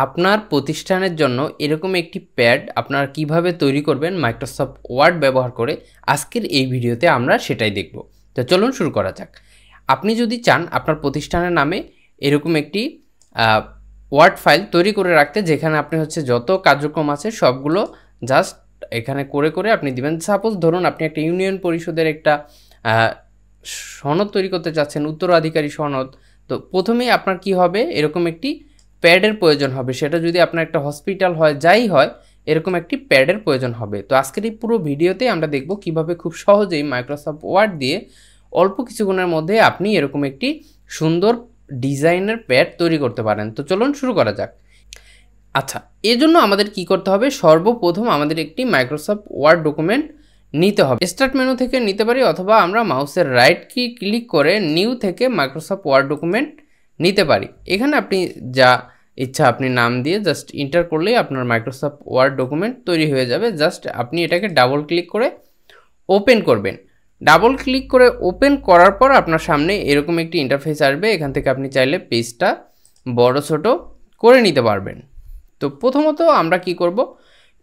আপনার প্রতিষ্ঠানের জন্য এরকম একটি প্যাড আপনারা কিভাবে তৈরি করবেন মাইক্রোসফট ওয়ার্ড ব্যবহার করে আজকের এই ভিডিওতে আমরা সেটাই দেখব। তো চলুন শুরু করা যাক। আপনি যদি চান আপনার প্রতিষ্ঠানের নামে এরকম একটি ওয়ার্ড ফাইল তৈরি করে রাখতে, যেখানে আপনি যত কার্যক্রম আছে সবগুলো জাস্ট এখানে করে আপনি দিবেন। সাপোজ ধরুন আপনি একটা ইউনিয়ন পরিষদের একটা সনদ তৈরি করতে চাচ্ছেন, উত্তরাধিকারী সনদ। তো প্রথমেই আপনার কি হবে, এরকম একটি প্যাডের প্রয়োজন হবে। সেটা যদি আপনার একটা হসপিটাল হয়, যাই হয়, এরকম একটি প্যাডের প্রয়োজন হবে। তো আজকের এই পুরো ভিডিওতে আমরা দেখব কিভাবে খুব সহজেই মাইক্রোসফট ওয়ার্ড দিয়ে অল্প কিছুক্ষণের মধ্যে আপনি এরকম একটি সুন্দর ডিজাইনের প্যাড তৈরি করতে পারেন। তো চলুন শুরু করা যাক। আচ্ছা, এর জন্য আমাদের কি করতে হবে, সর্বপ্রথম আমাদের একটি মাইক্রোসফট ওয়ার্ড ডকুমেন্ট নিতে হবে। স্টার্ট মেনু থেকে নিতে পারি, অথবা আমরা মাউসের রাইট কি ক্লিক করে নিউ থেকে মাইক্রোসফট ওয়ার্ড ডকুমেন্ট নিতে পারি। এখানে আপনি যা ইচ্ছা আপনি নাম দিয়ে জাস্ট এন্টার করলেই আপনার মাইক্রোসফট ওয়ার্ড ডকুমেন্ট তৈরি হয়ে যাবে। জাস্ট আপনি এটাকে ডাবল ক্লিক করে ওপেন করবেন। ডাবল ক্লিক করে ওপেন করার পর আপনার সামনে এরকম একটি ইন্টারফেস আসবে। এখান থেকে আপনি চাইলে পেজটা বড় ছোট করে নিতে পারবেন। তো প্রথমত আমরা কি করব,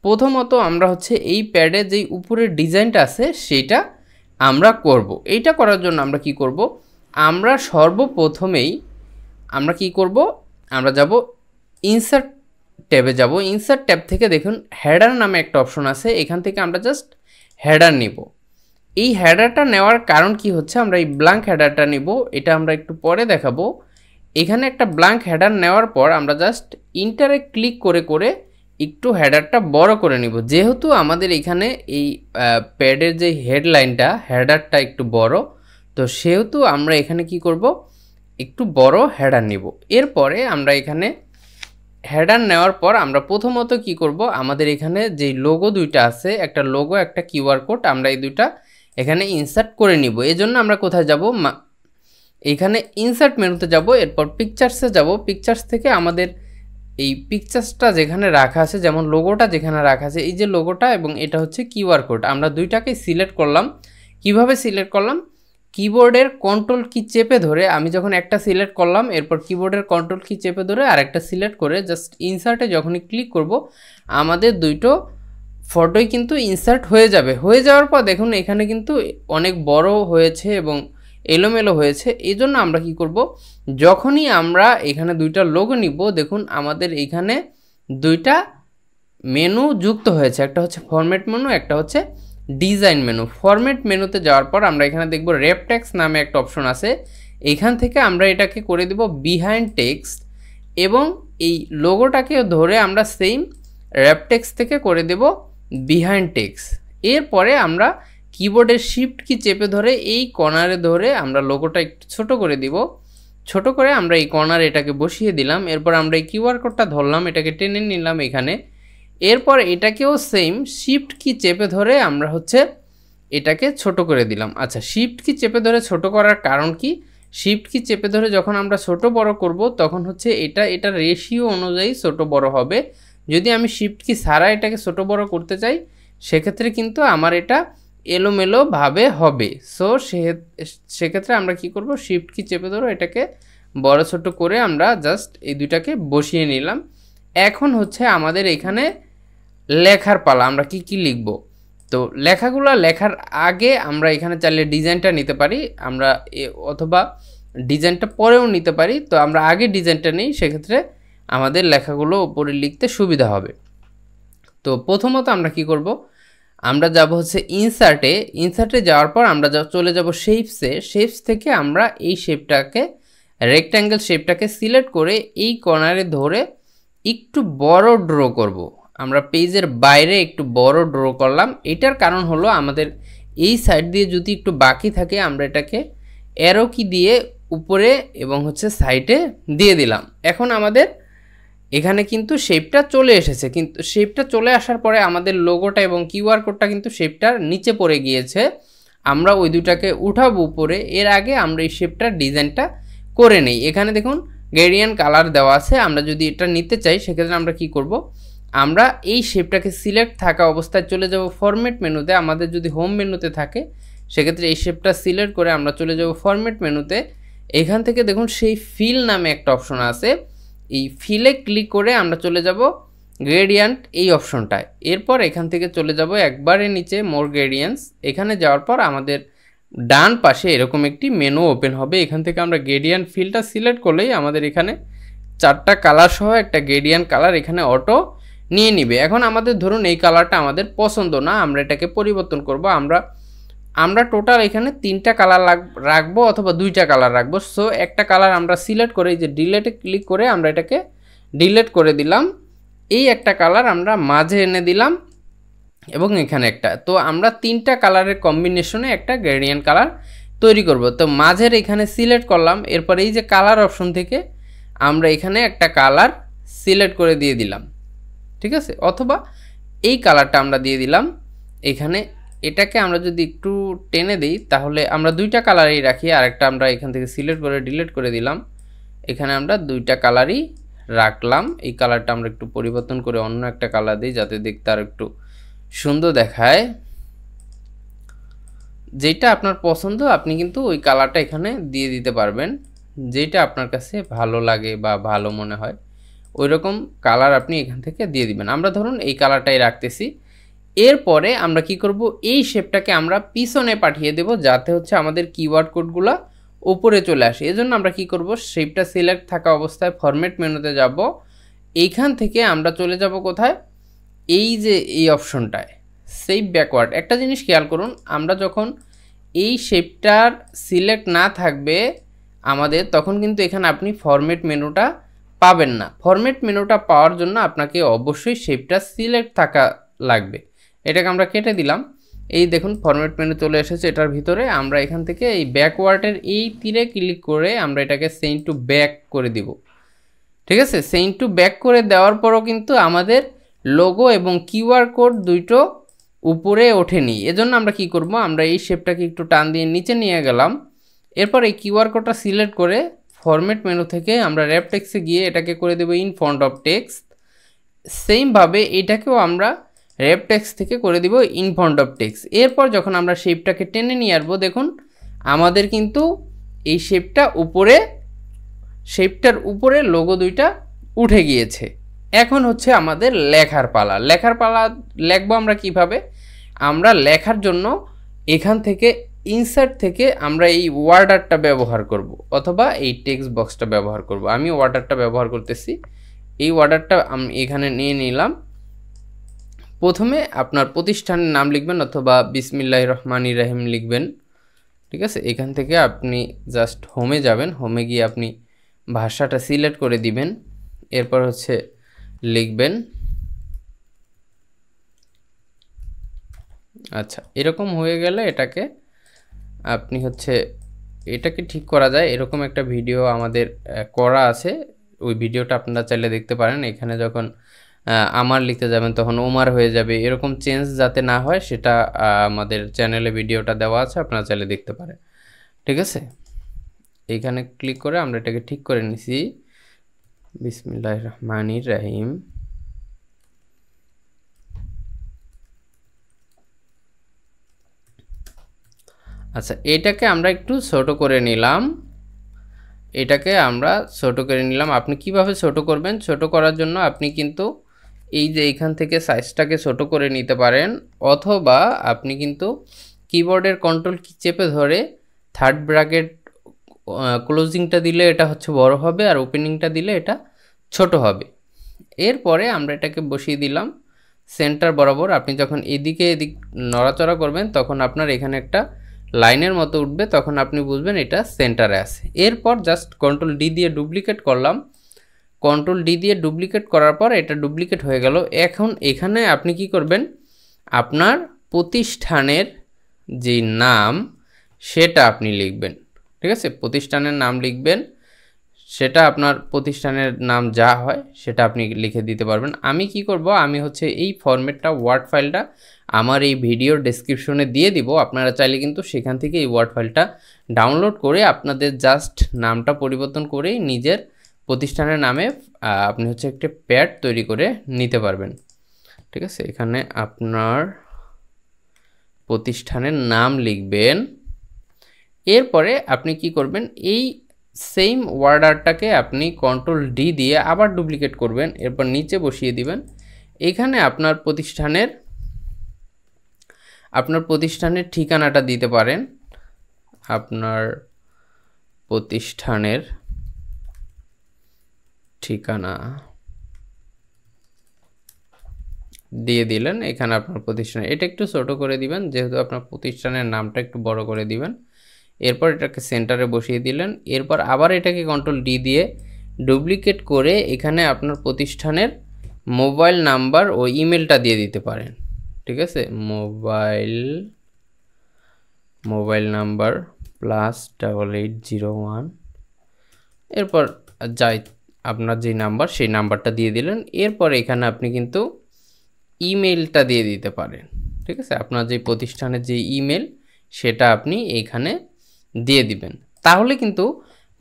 প্রথমত আমরা এই প্যাডে যেই উপরের ডিজাইনটা আছে সেটা আমরা করব। এইটা করার জন্য আমরা কি করব, আমরা সর্বপ্রথমেই আমরা কি করব, আমরা যাব ইনসার্ট ট্যাবে যাব। ইনসার্ট ট্যাব থেকে দেখুন হেডার নামে একটা অপশন আছে, এখান থেকে আমরা জাস্ট হেডার নিব। এই হেডারটা নেওয়ার কারণ কি হচ্ছে, আমরা এই ব্ল্যাঙ্ক হেডারটা নিব, এটা আমরা একটু পরে দেখাবো। এখানে একটা ব্ল্যাঙ্ক হেডার নেওয়ার পর আমরা জাস্ট ইন্টারে ক্লিক করে একটু হেডারটা বড় করে নিব। যেহেতু আমাদের এখানে এই প্যাডের যে হেডলাইনটা, হেডারটা একটু বড়, তো সেহেতু আমরা এখানে কি করব, একটু বড় হেডার নিব। এরপরে আমরা এখানে হেডার নেওয়ার পর আমরা প্রথমত কি করব, আমাদের এখানে যে লোগো দুইটা আছে, একটা লোগো একটা কিউআর কোড, আমরা এই দুইটা এখানে ইনসার্ট করে নিব। এজন্য আমরা কোথায় যাব, এখানে ইনসার্ট মেনুতে যাব, এরপর পিকচার্সে যাব। পিকচার্স থেকে আমাদের এই পিকচার্সটা যেখানে রাখা আছে, যেমন লোগোটা যেখানে রাখা আছে, এই যে লোগোটা এবং এটা কিউআর কোড, আমরা দুইটাকে সিলেক্ট করলাম। কিভাবে সিলেক্ট করলাম, কিবোর্ডের কন্ট্রোল কি চেপে ধরে, আমি যখন একটা সিলেক্ট করলাম, এরপর কিবোর্ডের কন্ট্রোল কি চেপে ধরে আরেকটা সিলেক্ট করে জাস্ট ইনসার্টে যখনই ক্লিক করব, আমাদের দুটো ফটোই কিন্তু ইনসার্ট হয়ে যাবে। হয়ে যাওয়ার পর দেখুন এখানে কিন্তু অনেক বড় হয়েছে এবং এলোমেলো হয়েছে। এই জন্য আমরা কি করব, যখনই আমরা এখানে দুইটা লোগো নিব, দেখুন আমাদের এখানে দুইটা মেনু যুক্ত হয়েছে, একটা ফরম্যাট মেনু, একটা ডিজাইন মেনু। ফরম্যাট মেনুতে যাওয়ার পর আমরা এখানে দেখব র্যাপ টেক্সট নামে একটা অপশন আছে, এখান থেকে আমরা এটাকে করে দেব বিহাইন্ড টেক্সট, এবং এই লোগোটাকে ধরে আমরা সেম র্যাপ টেক্সট থেকে করে দেব বিহাইন্ড টেক্সট। এরপরে আমরা কিবোর্ডের শিফট কি চেপে ধরে এই কর্নারে ধরে আমরা লোগোটা একটু ছোট করে দিব। ছোট করে আমরা এই কর্নারে এটাকে বসিয়ে দিলাম। এরপর আমরা এই কিউআর কোডটা ধরলাম, এটাকে টেনে নিলাম এখানে। এরপর এটাকেও সেম শিফট কি চেপে ধরে আমরা এটাকে ছোট করে দিলাম। আচ্ছা, শিফট কি চেপে ধরে ছোট করার কারণ কি, শিফট কি চেপে ধরে যখন আমরা ছোট বড় করব তখন এটা রেশিও অনুযায়ী ছোট বড় হবে। যদি আমি শিফট কি ছাড়া এটাকে ছোট বড় করতে চাই, সেক্ষেত্রে কিন্তু আমার এটা এলোমেলো ভাবে হবে। সো সেক্ষেত্রে আমরা কি করব, শিফট কি চেপে ধরে এটাকে বড় ছোট করে আমরা জাস্ট এই দুইটাকে বসিয়ে নিলাম। এখন আমাদের এখানে লেখার পালা, আমরা কি কি লিখব। তো লেখাগুলো লেখার আগে আমরা এখানে চাইলে ডিজাইনটা নিতে পারি, আমরা অথবা ডিজাইনটা পরেও নিতে পারি। তো আমরা আগে ডিজাইনটা নিই, সেক্ষেত্রে আমাদের লেখাগুলো উপরে লিখতে সুবিধা হবে। তো প্রথমত আমরা কি করব, আমরা যাব ইনসার্টে যাওয়ার পর আমরা চলে যাব শেপসে। শেপস থেকে আমরা এই শেপটাকে, রেক্ট্যাঙ্গেল শেপটাকে সিলেক্ট করে এই কর্নারে ধরে একটু বড় ড্র করব। আমরা পেজের বাইরে একটু বড় ড্র করলাম। এটার কারণ হলো আমাদের এই সাইড দিয়ে যদি একটু বাকি থাকে, আমরা এটাকে অ্যারো কি দিয়ে উপরে এবং সাইডে দিয়ে দিলাম। এখন আমাদের এখানে কিন্তু শেপটা চলে এসেছে, কিন্তু শেপটা চলে আসার পরে আমাদের লোগোটা এবং কিউআর কোডটা কিন্তু শেপটার নিচে পড়ে গিয়েছে। আমরা ওই দুটাকে উঠাবো উপরে। এর আগে আমরা এই শেপটার ডিজাইনটা করে নেই। এখানে দেখুন গ্রেডিয়েন্ট কালার দেওয়া আছে, আমরা যদি এটা নিতে চাই সেক্ষেত্রে আমরা কি করব, আমরা এই শেপটাকে সিলেক্ট থাকা অবস্থায় চলে যাব ফরম্যাট মেনুতে। আমাদের যদি হোম মেনুতে থাকে সেক্ষেত্রে এই শেপটা সিলেক্ট করে আমরা চলে যাব ফরম্যাট মেনুতে। এখান থেকে দেখুন সেই ফিল নামে একটা অপশন আছে, এই ফিলে ক্লিক করে আমরা চলে যাব গ্রেডিয়েন্ট এই অপশনটায়। এরপর এখান থেকে চলে যাব একবারে নিচে মোর গ্রেডিয়েন্টস। এখানে যাওয়ার পর আমাদের ডান পাশে এরকম একটি মেনু ওপেন হবে। এখান থেকে আমরা গ্রেডিয়েন্ট ফিলটা সিলেক্ট করলেই আমাদের এখানে 4টা কালার সহ একটা গ্রেডিয়েন্ট কালার এখানে অটো নিয়ে নিবে। এখন আমাদের ধরুন এই কালারটা আমাদের পছন্দ না, আমরা এটাকে পরিবর্তন করব। আমরা টোটাল এখানে 3টা কালার রাখবো অথবা 2টা কালার রাখবো। সো একটা কালার আমরা সিলেক্ট করে এই যে ডিলেটে ক্লিক করে আমরা এটাকে ডিলেট করে দিলাম। এই একটা কালার আমরা মাঝে এনে দিলাম এবং এখানে একটা। তো আমরা 3টা কালারের কম্বিনেশনে একটা গ্রেডিয়েন্ট কালার তৈরি করব। তো মাঝের এখানে সিলেক্ট করলাম, এরপর এই যে কালার অপশন থেকে আমরা এখানে একটা কালার সিলেক্ট করে দিয়ে দিলাম, ঠিক আছে, অথবা এই কালারটা আমরা দিয়ে দিলাম এখানে। এটাকে আমরা যদি একটু টেনে দিই তাহলে আমরা 2টা কালারই রাখি, আরেকটা আমরা এখান থেকে সিলেক্ট করে ডিলিট করে দিলাম। এখানে আমরা 2টা কালারই রাখলাম। এই কালারটা আমরা একটু পরিবর্তন করে অন্য একটা কালার দিই যাতে দেখতে আর একটু সুন্দর দেখায়। যেটা আপনার পছন্দ আপনি কিন্তু ওই কালারটা এখানে দিয়ে দিতে পারবেন, যেটা আপনার কাছে ভালো লাগে বা ভালো মনে হয় ওই রকম কালার আপনি এখান থেকে দিয়ে দিবেন। আমরা ধরুন এই কালারটাই রাখতেছি। এরপরে আমরা কি করব, এই শেপটাকে আমরা পিছনে পাঠিয়ে দেব যাতে হচ্ছে আমাদের কিওয়ার্ড কোডগুলো উপরে চলে আসে। এজন্য আমরা কি করব, শেপটা সিলেক্ট থাকা অবস্থায় ফরম্যাট মেনুতে যাব। এইখান থেকে আমরা চলে যাব কোথায়, এই যে এই অপশনটায় সেভ ব্যাকওয়ার্ড। একটা জিনিস খেয়াল করুন, আমরা যখন এই শেপটার সিলেক্ট না থাকবে আমাদের, তখন কিন্তু এখানে আপনি ফরম্যাট মেনুটা পাবেন না। ফরম্যাট মেনুটা পাওয়ার জন্য আপনাকে অবশ্যই শেপটা সিলেক্ট থাকা লাগবে। এটাকে আমরা কেটে দিলাম। এই দেখুন ফরম্যাট মেনু চলে এসেছে এটার ভিতরে। আমরা এখান থেকে এই ব্যাকওয়ার্ডের এই তীরে ক্লিক করে আমরা এটাকে সেন্ড টু ব্যাক করে দিব, ঠিক আছে। সেন্ড টু ব্যাক করে দেওয়ার পরও কিন্তু আমাদের লোগো এবং কিউআর কোড দুটো উপরে ওঠেনি। এজন্য আমরা কি করব, আমরা এই শেপটাকে একটু টান দিয়ে নিচে নিয়ে গেলাম। এরপর এই কিউআর কোডটা সিলেক্ট করে ফরম্যাট মেনু থেকে আমরা র্যাপ টেক্সটে গিয়ে এটাকে করে দেব ইন ফন্ট অফ টেক্সট। সেমভাবে এটাকেও আমরা র্যাপ টেক্সট থেকে করে দিব ইন ফন্ট অফ টেক্সট। এরপর যখন আমরা শেপটাকে টেনে নিয়ে আসবো, দেখুন আমাদের কিন্তু এই শেপটার উপরে লোগো দুইটা উঠে গিয়েছে। এখন হচ্ছে আমাদের লেখার পালা। লিখবো আমরা কিভাবে, আমরা লেখার জন্য এখান থেকে ইনসার্ট থেকে আমরা এই ওয়ার্ডারটা ব্যবহার করব অথবা এই টেক্সট বক্সটা ব্যবহার করব। আমি ওয়ার্ডারটা ব্যবহার করতেছি। এই ওয়ার্ডারটা আমি এখানে নিয়ে নিলাম। প্রথমে আপনার প্রতিষ্ঠানের নাম লিখবেন অথবা বিসমিল্লাহির রহমানির রহিম লিখবেন, ঠিক আছে। এখান থেকে আপনি জাস্ট হোমে যাবেন, হোমে গিয়ে আপনি ভাষাটা সিলেক্ট করে দিবেন। এরপর হচ্ছে লিখবেন, আচ্ছা এরকম হয়ে গেলে এটাকে আপনি হচ্ছে এটাকে ঠিক করা যায়। এরকম একটা ভিডিও আমাদের করা আছে, ওই ভিডিওটা আপনারা চাইলে দেখতে পারেন। এখানে যখন আমার লিখতে যাবেন তখন ওমার হয়ে যাবে, এরকম চেঞ্জ যাতে না হয় সেটা আমাদের চ্যানেলে ভিডিওটা দেওয়া আছে, আপনারা চাইলে দেখতে পারেন, ঠিক আছে। এইখানে ক্লিক করে আমরা এটাকে ঠিক করে নিছি, বিসমিল্লাহির রহমানির রহিম। আচ্ছা এটাকে আমরা একটু ছোট করে নিলাম, আপনি কিভাবে ছোট করবেন, ছোট করার জন্য আপনি কিন্তু এই যে এইখান থেকে সাইজটাকে ছোট করে নিতে পারেন, অথবা আপনি কিন্তু কিবোর্ডের কন্ট্রোল কি চেপে ধরে থার্ড ব্র্যাকেট ক্লোজিংটা দিলে এটা হচ্ছে বড় হবে আর ওপেনিংটা দিলে এটা ছোট হবে। এরপরে আমরা এটাকে বসিয়ে দিলাম সেন্টার বরাবর। আপনি যখন এদিক নড়াচড়া করবেন তখন আপনার এখানে একটা লাইনের মতো উঠবে, তখন আপনি বুঝবেন এটা সেন্টারে আছে। এরপর জাস্ট কন্ট্রোল ডি দিয়ে ডুপ্লিকেট করলাম। কন্ট্রোল ডি দিয়ে ডুপ্লিকেট করার পর এটা ডুপ্লিকেট হয়ে গেল। এখন এখানে আপনি কি করবেন, আপনার প্রতিষ্ঠানের যে নাম সেটা আপনি লিখবেন, ঠিক আছে। প্রতিষ্ঠানের নাম লিখবেন, সেটা আপনার প্রতিষ্ঠানের নাম যা হয় সেটা আপনি লিখে দিতে পারবেন। আমি কি করব, আমি হচ্ছে এই ফরম্যাটটা ওয়ার্ড ফাইলটা আমার এই ভিডিওর ডেসক্রিপশনে দিয়ে দিব। আপনারা চাইলে কিন্তু সেখান থেকে এই ওয়ার্ড ফাইলটা ডাউনলোড করে আপনাদের জাস্ট নামটা পরিবর্তন করেই নিজের প্রতিষ্ঠানের নামে আপনি হচ্ছে একটা প্যাড তৈরি করে নিতে পারবেন, ঠিক আছে। এখানে আপনার প্রতিষ্ঠানের নাম লিখবেন। এরপরে আপনি কি করবেন, এই সেম ওয়ার্ডারটাকে আপনি কন্ট্রোল ডি দিয়ে আবার ডুপ্লিকেট করবেন, এরপর নিচে বসিয়ে দিবেন। এখানে আপনার প্রতিষ্ঠানের ঠিকানাটা দিতে পারেন, আপনার প্রতিষ্ঠানের ঠিকানা দিয়ে দিলেন। এখানে আপনার প্রতিষ্ঠান, এটা একটু ছোট করে দিবেন যেহেতু আপনার প্রতিষ্ঠানের নামটা একটু বড় করে দিবেন। এরপর এটাকে সেন্টারে বসিয়ে দিলেন। এরপর আবার এটাকে কন্ট্রোল ডি দিয়ে ডুপ্লিকেট করে এখানে আপনার প্রতিষ্ঠানের মোবাইল নাম্বার ও ইমেলটা দিয়ে দিতে পারেন। ঠিক আছে, মোবাইল নাম্বার +8801, এরপর যাই আপনার যে নাম্বার সেই নাম্বারটা দিয়ে দিলেন। এরপর এখানে আপনি কিন্তু ইমেলটা দিয়ে দিতে পারেন। ঠিক আছে, আপনার যে প্রতিষ্ঠানের যে ইমেল সেটা আপনি এখানে দিয়ে দিবেন। তাহলে কিন্তু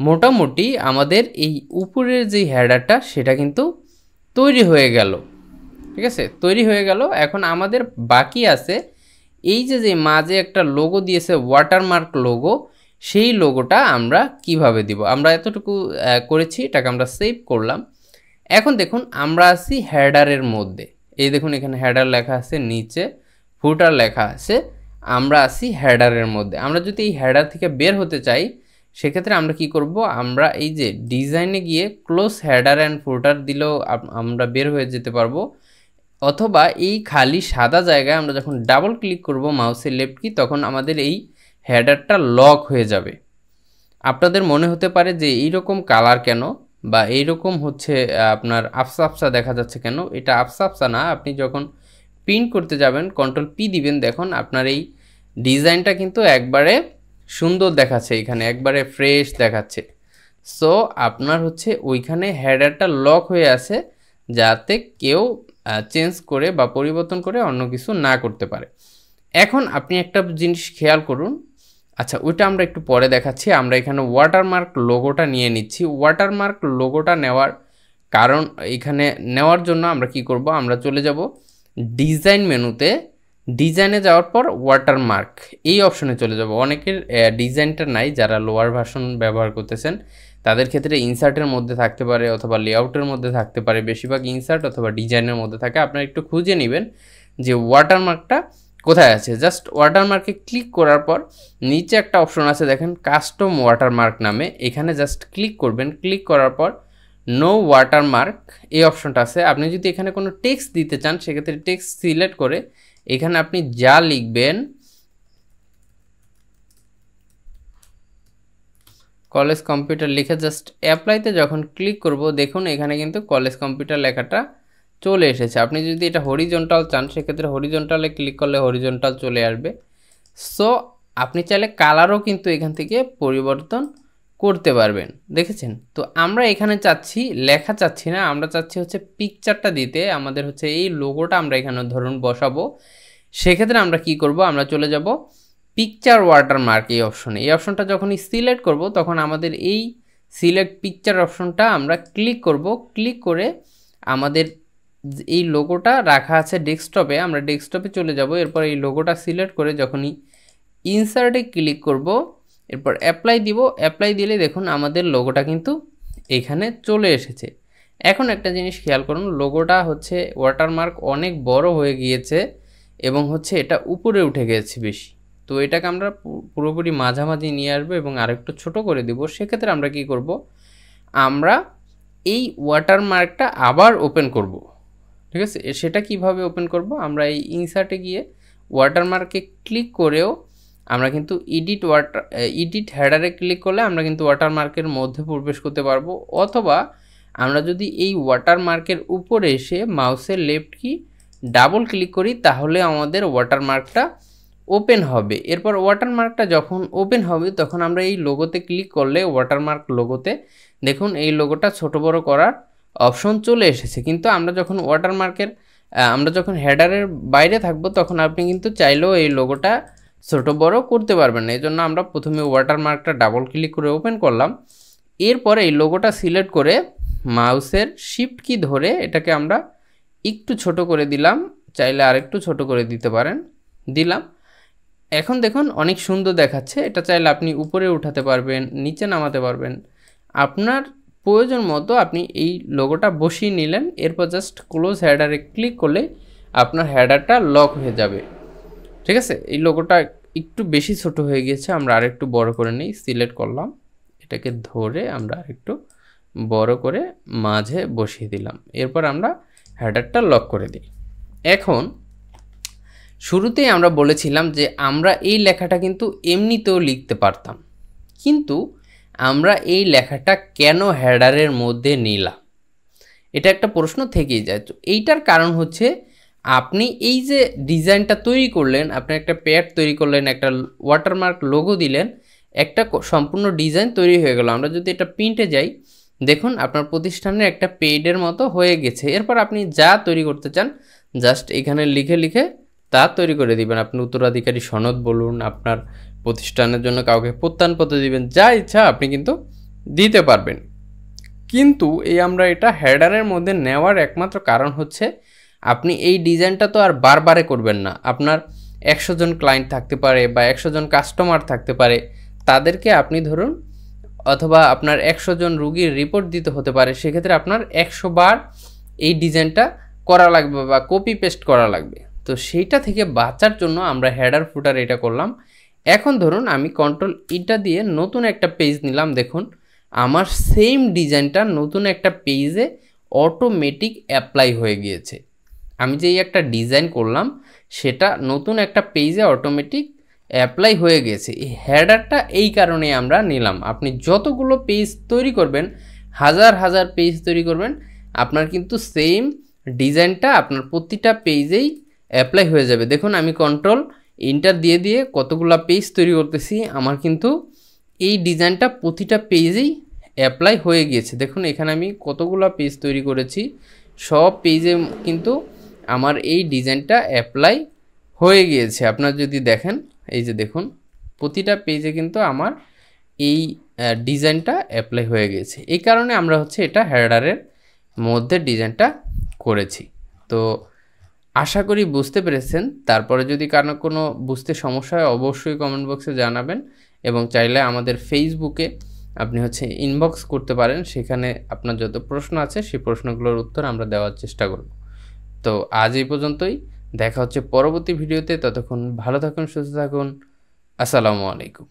মোটামুটি আমাদের এই উপরের যে হেডারটা সেটা কিন্তু তৈরি হয়ে গেল। ঠিক আছে, তৈরি হয়ে গেল। এখন আমাদের বাকি আছে এই যে মাঝে একটা লোগো দিয়েছে, ওয়াটারমার্ক লোগো, সেই লোগোটা আমরা কিভাবে দিব। আমরা এতটুকু করেছি, এটাকে আমরা সেভ করলাম। এখন দেখুন আমরা আছি হেডারের মধ্যে, এই দেখুন এখানে হেডার লেখা আছে, নিচে ফুটার লেখা আছে, আমরা আছি হেডারের মধ্যে। আমরা যদি এই হেডার থেকে বের হতে চাই সেক্ষেত্রে আমরা কি করব, আমরা এই যে ডিজাইনে গিয়ে ক্লোজ হেডার অ্যান্ড ফুটার দিলেও আমরা বের হয়ে যেতে পারবো, অথবা এই খালি সাদা জায়গায় আমরা যখন ডাবল ক্লিক করব মাউসের লেফট কি, তখন আমাদের এই হেডারটা লক হয়ে যাবে। আপনাদের মনে হতে পারে যে এইরকম কালার কেন, বা এইরকম হচ্ছে আপনার আফসা আফসা দেখা যাচ্ছে কেন। এটা আফসা আফসা না, আপনি যখন প্রিন্ট করতে যাবেন কন্ট্রোল পি দিবেন, দেখুন আপনার এই ডিজাইনটা কিন্তু একবারে সুন্দর দেখাচ্ছে, এখানে একবারে ফ্রেশ দেখাচ্ছে। সো আপনার হচ্ছে ওইখানে হেডারটা লক হয়ে আছে, যাতে কেউ চেঞ্জ করে বা পরিবর্তন করে অন্য কিছু না করতে পারে। এখন আপনি একটা জিনিস খেয়াল করুন, আচ্ছা ওইটা আমরা একটু পরে দেখাচ্ছি। আমরা এখানে ওয়াটারমার্ক লোগোটা নিয়ে নিচ্ছি। ওয়াটারমার্ক লোগোটা নেওয়ার কারণ, এখানে নেওয়ার জন্য আমরা কি করব, আমরা চলে যাব ডিজাইন মেনুতে, ডিজাইনে যাওয়ার পর ওয়াটারমার্ক এই অপশনে চলে যাব। অনেকের ডিজাইনটা নাই, যারা লোয়ার ভার্সন ব্যবহার করতেছেন তাদের ক্ষেত্রে ইনসার্টের মধ্যে থাকতে পারে অথবা লেআউটের মধ্যে থাকতে পারে, বেশিরভাগ ইনসার্ট অথবা ডিজাইনের মধ্যে থাকে। আপনারা একটু খুঁজে নেবেন যে ওয়াটারমার্কটা কোথায় আছে। জাস্ট ওয়াটারমার্কে ক্লিক করার পর নিচে একটা অপশন আছে দেখেন, কাস্টম ওয়াটারমার্ক নামে, এখানে জাস্ট ক্লিক করবেন। ক্লিক করার পর নো ওয়াটারমার্ক এই অপশনটা আছে। আপনি যদি এখানে কোনো টেক্সট দিতে চান সেক্ষেত্রে টেক্সট সিলেক্ট করে এখানে আপনি যা লিখবেন, কলেজ কম্পিউটার লিখে জাস্ট অ্যাপ্লাইতে যখন ক্লিক করব, দেখুন এখানে কিন্তু কলেজ কম্পিউটার লেখাটা চলে এসেছে। আপনি যদি এটা হরিজন্টাল চান সেক্ষেত্রে হরিজন্টালে ক্লিক করলে হরিজন্টাল চলে আসবে। সো আপনি চাইলে কালারও কিন্তু এখান থেকে পরিবর্তন করতে পারবেন, দেখেছেন। তো আমরা এখানে চাচ্ছি লেখা চাচ্ছি না, আমরা চাচ্ছি হচ্ছে পিকচারটা দিতে। আমাদের হচ্ছে এই লোগোটা আমরা এখানে ধরুন বসাবো। সেক্ষেত্রে আমরা কি করব, আমরা চলে যাব পিকচার ওয়াটারমার্ক এই অপশনে। এই অপশনটা যখনই সিলেক্ট করব তখন আমাদের এই সিলেক্ট পিকচার অপশনটা আমরা ক্লিক করব। ক্লিক করে আমাদের এই লোগোটা রাখা আছে ডেস্কটপে, আমরা ডেস্কটপে চলে যাব। এরপর এই লোগোটা সিলেক্ট করে যখনই ইনসার্টে ক্লিক করব, এরপর অ্যাপ্লাই দিব। অ্যাপ্লাই দিলে দেখুন আমাদের লোগোটা কিন্তু এখানে চলে এসেছে। এখন একটা জিনিস খেয়াল করুন, লোগোটা হচ্ছে ওয়াটারমার্ক অনেক বড় হয়ে গিয়েছে এবং হচ্ছে এটা উপরে উঠে গেছে বেশি। তো এটাকে আমরা পুরোপুরি মাঝামাঝি নিয়ে আসবো এবং আরেকটু ছোট করে দিব। সেক্ষেত্রে আমরা কি করব, আমরা এই ওয়াটারমার্কটা আবার ওপেন করব। ঠিক আছে, সেটা কিভাবে ওপেন করব, আমরা এই ইনসার্টে গিয়ে ওয়াটারমার্কে ক্লিক করেও আমরা কিন্তু এডিট হেডারে ক্লিক করলে আমরা কিন্তু ওয়াটারমার্কের মধ্যে প্রবেশ করতে পারবো। অথবা আমরা যদি এই ওয়াটারমার্কের উপরে এসে মাউসের লেফট কি ডাবল ক্লিক করি তাহলে আমাদের ওয়াটারমার্কটা ওপেন হবে। এরপর ওয়াটারমার্কটা যখন ওপেন হবে তখন আমরা এই লোগোতে ক্লিক করলে ওয়াটারমার্ক লোগোতে দেখুন এই লোগোটা ছোট বড় করার অপশন চলে এসেছে। কিন্তু আমরা যখন আমরা যখন হেডারের বাইরে থাকবো তখন আপনি কিন্তু চাইলেও এই লোগোটা ছোট বড় করতে পারবেন না। এই জন্য আমরা প্রথমে ওয়াটারমার্কটা ডাবল ক্লিক করে ওপেন করলাম। এরপর এই লোগোটা সিলেক্ট করে মাউসের শিফট কি ধরে এটাকে আমরা একটু ছোট করে দিলাম, চাইলে আরেকটু ছোট করে দিতে পারেন, দিলাম। এখন দেখুন অনেক সুন্দর দেখাচ্ছে। এটা চাইলে আপনি উপরে উঠাতে পারবেন, নিচে নামাতে পারবেন, আপনার প্রয়োজন মতো আপনি এই লোগোটা বসিয়ে নিলেন, এরপর জাস্ট ক্লোজ হেডারে ক্লিক করলে আপনার হেডারটা লক হয়ে যাবে। ঠিক আছে, এই লোগোটা একটু বেশি ছোট হয়ে গিয়েছে, আমরা আরেকটু বড় করে নিই। সিলেক্ট করলাম, এটাকে ধরে আমরা আরেকটু বড় করে মাঝে বসিয়ে দিলাম, এরপর আমরা হেডারটা লক করে দিই। এখন শুরুতেই আমরা বলেছিলাম যে আমরা এই লেখাটা কিন্তু এমনিতেও লিখতে পারতাম, কিন্তু আমরা এই লেখাটা কেন হেডারের মধ্যে নিলাম, এটা একটা প্রশ্ন থেকেই যায়। তো এইটার কারণ হচ্ছে আপনি এই যে ডিজাইনটা তৈরি করলেন, আপনি একটা প্যাড তৈরি করলেন, একটা ওয়াটারমার্ক লোগো দিলেন, একটা সম্পূর্ণ ডিজাইন তৈরি হয়ে গেল। আমরা যদি এটা প্রিন্টে যাই, দেখুন আপনার প্রতিষ্ঠানের একটা পেডের মতো হয়ে গেছে। এরপর আপনি যা তৈরি করতে চান জাস্ট এখানে লিখে লিখে তা তৈরি করে দিবেন। আপনি উত্তরাধিকারী সনদ বলুন, আপনার প্রতিষ্ঠানের জন্য কাউকে প্রত্যয়নপত্র দিবেন, যা ইচ্ছা আপনি কিন্তু দিতে পারবেন। কিন্তু এই আমরা এটা হেডারের মধ্যে নেওয়ার একমাত্র কারণ হচ্ছে আপনি এই ডিজাইনটা তো আর বারবারে করবেন না। আপনার 100 জন ক্লায়েন্ট থাকতে পারে বা 100 জন কাস্টমার থাকতে পারে, তাদেরকে আপনি ধরুন, অথবা আপনার 100 জন রুগীর রিপোর্ট দিতে হতে পারে, সেক্ষেত্রে আপনার 100 বার এই ডিজাইনটা করা লাগবে বা কপি পেস্ট করা লাগবে। তো সেইটা থেকে বাঁচার জন্য আমরা হেডার ফুটার এটা করলাম। এখন ধরুন আমি কন্ট্রোল ইটা দিয়ে নতুন একটা পেজ নিলাম, দেখুন আমার সেম ডিজাইনটা নতুন একটা পেজে অটোমেটিক অ্যাপ্লাই হয়ে গিয়েছে। আমি যেই একটা ডিজাইন করলাম সেটা নতুন একটা পেজে অটোমেটিক অ্যাপ্লাই হয়ে গেছে। এই হেডারটা এই কারণে আমরা নিলাম। আপনি যতগুলো পেজ তৈরি করবেন, হাজার হাজার পেজ তৈরি করবেন, আপনার কিন্তু সেম ডিজাইনটা আপনার প্রতিটা পেজেই অ্যাপ্লাই হয়ে যাবে। দেখুন আমি কন্ট্রোল এন্টার দিয়ে দিয়ে কতগুলো পেজ তৈরি করতেছি, আমার কিন্তু এই ডিজাইনটা প্রতিটা পেজেই অ্যাপ্লাই হয়ে গিয়েছে। দেখুন এখানে আমি কতগুলো পেজ তৈরি করেছি, সব পেজে কিন্তু আমার এই ডিজাইনটা অ্যাপ্লাই হয়ে গিয়েছে। আপনার যদি দেখেন, এই যে দেখুন প্রতিটা পেজে কিন্তু আমার এই ডিজাইনটা অ্যাপ্লাই হয়ে গেছে। এই কারণে আমরা হচ্ছে এটা হেডারের মধ্যে ডিজাইনটা করেছি। তো আশা করি বুঝতে পেরেছেন। তারপরে যদি কারো কোনো বুঝতে সমস্যা হয় অবশ্যই কমেন্ট বক্সে জানাবেন, এবং চাইলে আমাদের ফেসবুকে আপনি হচ্ছে ইনবক্স করতে পারেন, সেখানে আপনার যত প্রশ্ন আছে সেই প্রশ্নগুলোর উত্তর আমরা দেওয়ার চেষ্টা করব। তো আজ এই পর্যন্তই, দেখা হচ্ছে পরবর্তী ভিডিওতে। ততক্ষণ ভালো থাকুন, সুস্থ থাকুন, আসসালামু আলাইকুম।